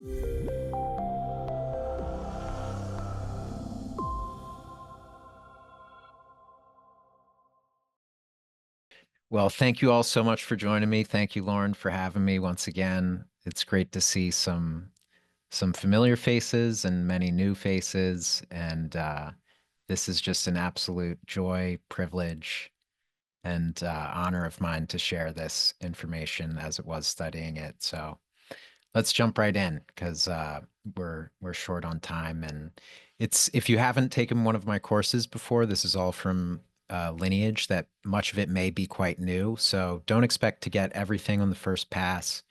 Well, thank you all so much for joining me. Thank you, Lauren, for having me once again. It's great to see some familiar faces and many new faces, and this is just an absolute joy, privilege, and honor of mine to share this information as it was studying it. So let's jump right in because we're short on time, and it's if you haven't taken one of my courses before, this is all from Lineage. That much of it may be quite new, so don't expect to get everything on the first pass.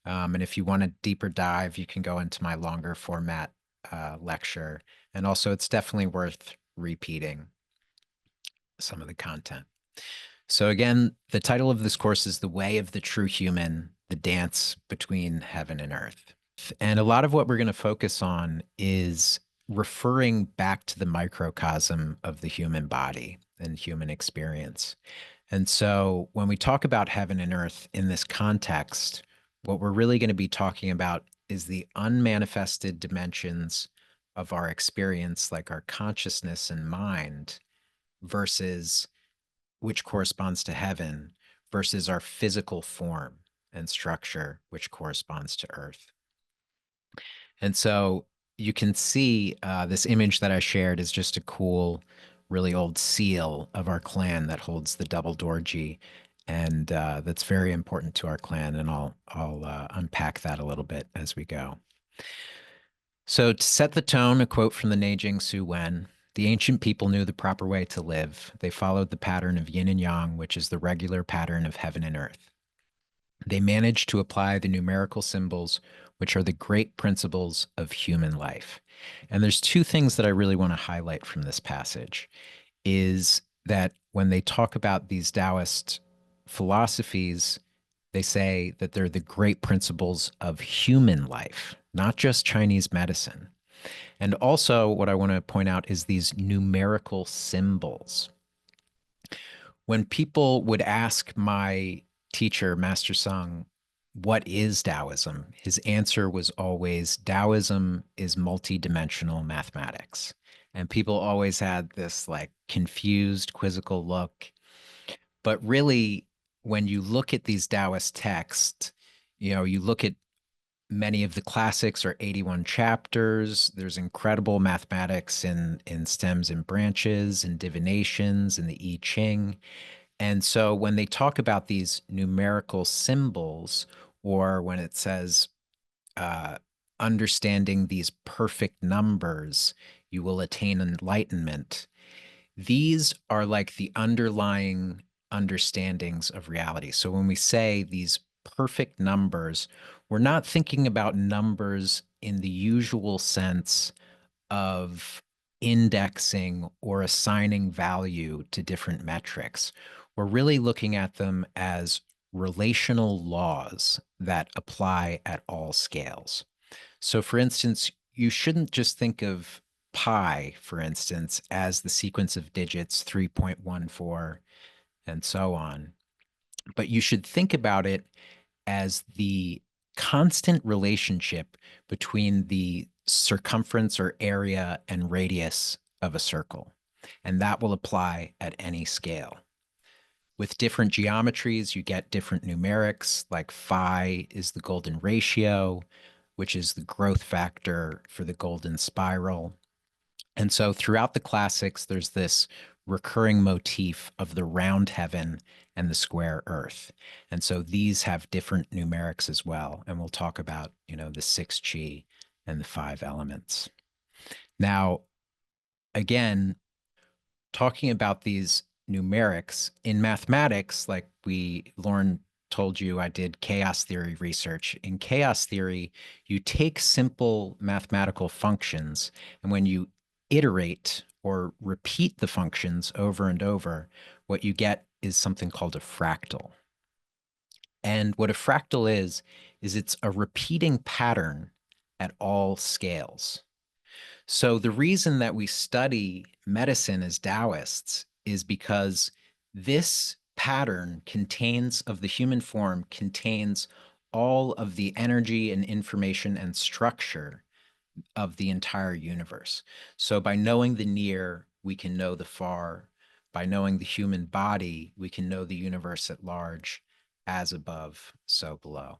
And if you want a deeper dive, you can go into my longer format lecture, and also it's definitely worth repeating some of the content. So again, the title of this course is The Way of the True Human, the Dance Between Heaven and Earth. And a lot of what we're going to focus on is referring back to the microcosm of the human body and human experience. And so when we talk about heaven and earth in this context, what we're really going to be talking about is the unmanifested dimensions of our experience, like our consciousness and mind, versus which corresponds to heaven, versus our physical form and structure, which corresponds to earth. And so you can see this image that I shared is just a cool, really old seal of our clan that holds the double dorji, and that's very important to our clan. And I'll unpack that a little bit as we go. So to set the tone, a quote from the Neijing Su Wen. The ancient people knew the proper way to live. They followed the pattern of yin and yang, which is the regular pattern of heaven and earth. They managed to apply the numerical symbols, which are the great principles of human life. And there's two things that I really want to highlight from this passage is that when they talk about these Taoist philosophies, they say that they're the great principles of human life, not just Chinese medicine. And also, what I want to point out is these numerical symbols. When people would ask my teacher, Master Sung, what is Taoism? His answer was always Taoism is multidimensional mathematics. And people always had this like confused, quizzical look. But really, when you look at these Taoist texts, you look at many of the classics are 81 chapters. There's incredible mathematics in stems and branches and divinations in the I Ching. And so when they talk about these numerical symbols, or when it says understanding these perfect numbers, you will attain enlightenment. These are like the underlying understandings of reality. So when we say these perfect numbers, we're not thinking about numbers in the usual sense of indexing or assigning value to different metrics. We're really looking at them as relational laws that apply at all scales. So, for instance, you shouldn't just think of pi, for instance, as the sequence of digits 3.14 and so on, but you should think about it as the constant relationship between the circumference or area and radius of a circle. And that will apply at any scale. With different geometries, you get different numerics, like phi is the golden ratio, which is the growth factor for the golden spiral. And so throughout the classics, there's this recurring motif of the round heaven and the square earth. And so these have different numerics as well. And we'll talk about, the 6 chi and the 5 elements. Now, again, talking about these numerics in mathematics, like Lauren told you, I did chaos theory research. In chaos theory, you take simple mathematical functions, and when you iterate or repeat the functions over and over, what you get is something called a fractal. And what a fractal is it's a repeating pattern at all scales. So the reason that we study medicine as Taoists is because this pattern of the human form contains all of the energy and information and structure of the entire universe. So by knowing the near, we can know the far. By knowing the human body, we can know the universe at large, as above, so below.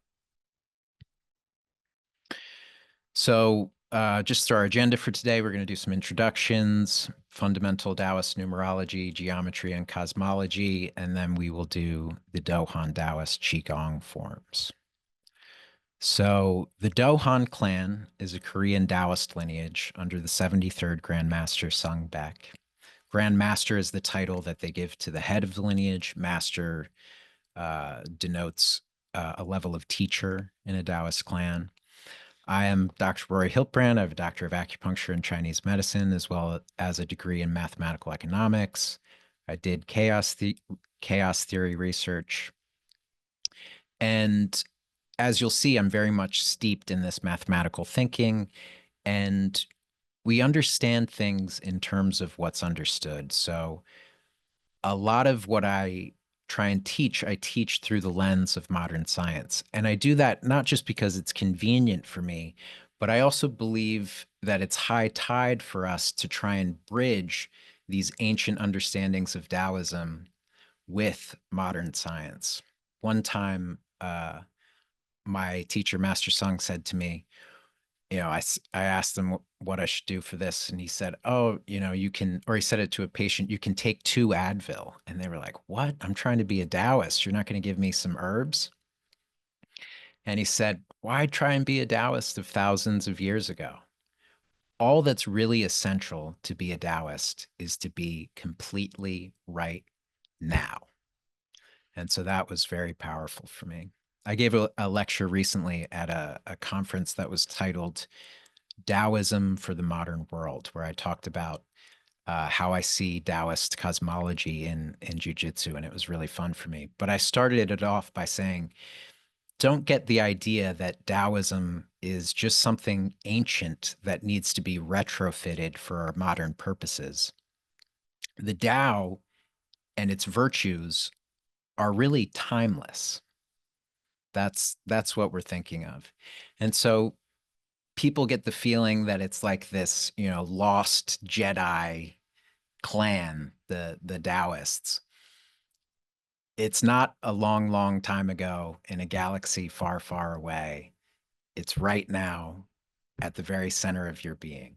So just our agenda for today, we're going to do some introductions, fundamental Daoist numerology, geometry, and cosmology, and then we will do the Donghan Daoist Qigong forms. So the Donghan clan is a Korean Daoist lineage under the 73rd Grandmaster Sung Baek. Grandmaster is the title that they give to the head of the lineage. Master denotes a level of teacher in a Daoist clan. I am Dr. Rory Hiltbrand. I have a Doctor of Acupuncture and Chinese Medicine, as well as a degree in Mathematical Economics. I did chaos theory research. And as you'll see, I'm very much steeped in this mathematical thinking, and we understand things in terms of what's understood. So a lot of what I try and teach, I teach through the lens of modern science. And I do that not just because it's convenient for me, but I also believe that it's high tide for us to try and bridge these ancient understandings of Taoism with modern science. One time, my teacher, Master Sung, said to me, I asked him what I should do for this. And he said, oh, you can, or he said it to a patient, you can take 2 Advil. And they were like, what? I'm trying to be a Taoist. You're not going to give me some herbs? And he said, why try and be a Taoist of thousands of years ago? All that's really essential to be a Taoist is to be completely right now. And so that was very powerful for me. I gave a lecture recently at a conference that was titled Taoism for the Modern World, where I talked about how I see Taoist cosmology in jiu-jitsu, and it was really fun for me. But I started it off by saying, don't get the idea that Taoism is just something ancient that needs to be retrofitted for our modern purposes. The Tao and its virtues are really timeless. That's what we're thinking of. And so people get the feeling that it's like this, lost Jedi clan, the Taoists. It's not a long, long time ago in a galaxy far, far away. It's right now at the very center of your being.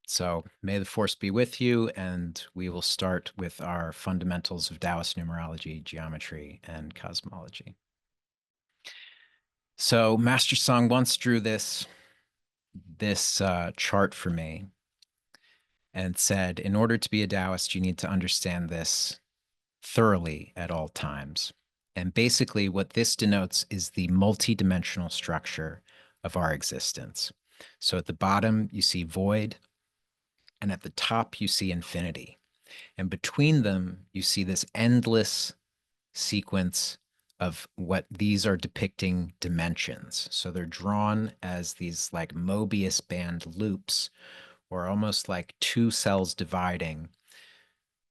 So may the force be with you, and we will start with our fundamentals of Taoist numerology, geometry, and cosmology. So Master Sung once drew this chart for me and said, in order to be a Taoist, you need to understand this thoroughly at all times. And basically what this denotes is the multidimensional structure of our existence. So at the bottom, you see void, and at the top, you see infinity. And between them, you see this endless sequence of what these are depicting dimensions. So they're drawn as these like Mobius band loops, or almost like 2 cells dividing.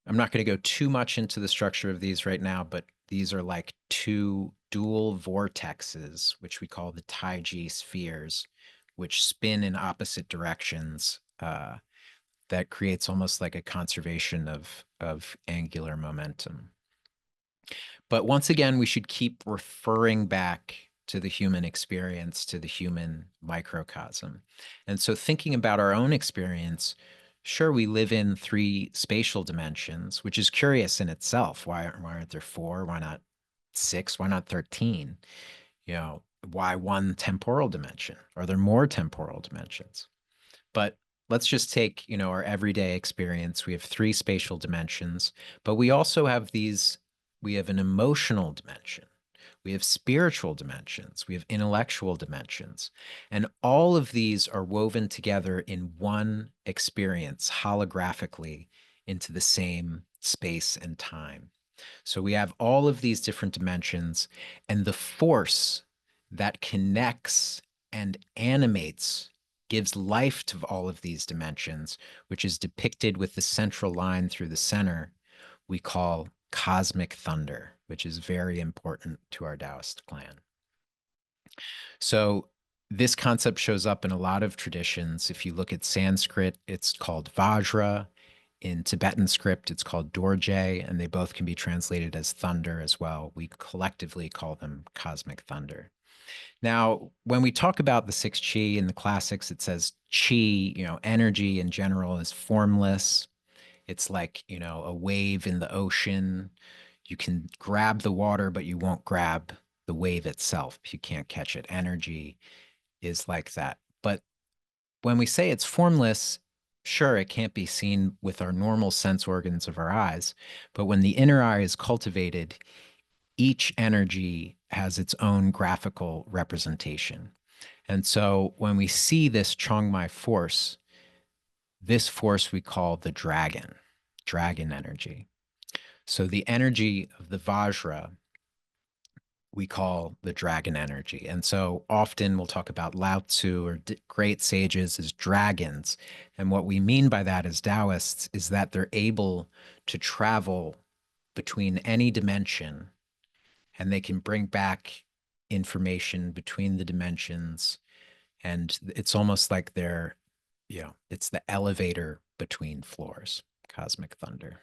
I'm not going to go too much into the structure of these right now, but these are like 2 dual vortexes, which we call the Taiji spheres, which spin in opposite directions. That creates almost like a conservation of angular momentum. But once again, we should keep referring back to the human experience, to the human microcosm. And so thinking about our own experience, sure, we live in 3 spatial dimensions, which is curious in itself. Why aren't there 4? Why not 6? Why not 13? Why 1 temporal dimension? Are there more temporal dimensions? But let's just take, our everyday experience. We have 3 spatial dimensions, but we also have we have an emotional dimension. We have spiritual dimensions. We have intellectual dimensions. And all of these are woven together in one experience holographically into the same space and time. So we have all of these different dimensions, and the force that connects and animates, gives life to all of these dimensions, which is depicted with the central line through the center, we call cosmic thunder. which is very important to our Taoist clan. So this concept shows up in a lot of traditions. If you look at Sanskrit, it's called Vajra. In Tibetan script, it's called Dorje, and they both can be translated as thunder as well. We collectively call them cosmic thunder. Now, when we talk about the six chi in the classics, it says chi, energy in general is formless. It's like, a wave in the ocean. You can grab the water, but you won't grab the wave itself. You can't catch it. Energy is like that. But when we say it's formless, sure, it can't be seen with our normal sense organs of our eyes. But when the inner eye is cultivated, each energy has its own graphical representation. And so when we see this Chongmai force, this force we call the dragon energy. So the energy of the Vajra we call the dragon energy. And so often we'll talk about Lao Tzu or great sages as dragons. And what we mean by that as Taoists is that they're able to travel between any dimension and they can bring back information between the dimensions. And it's almost like they're, it's the elevator between floors, cosmic thunder.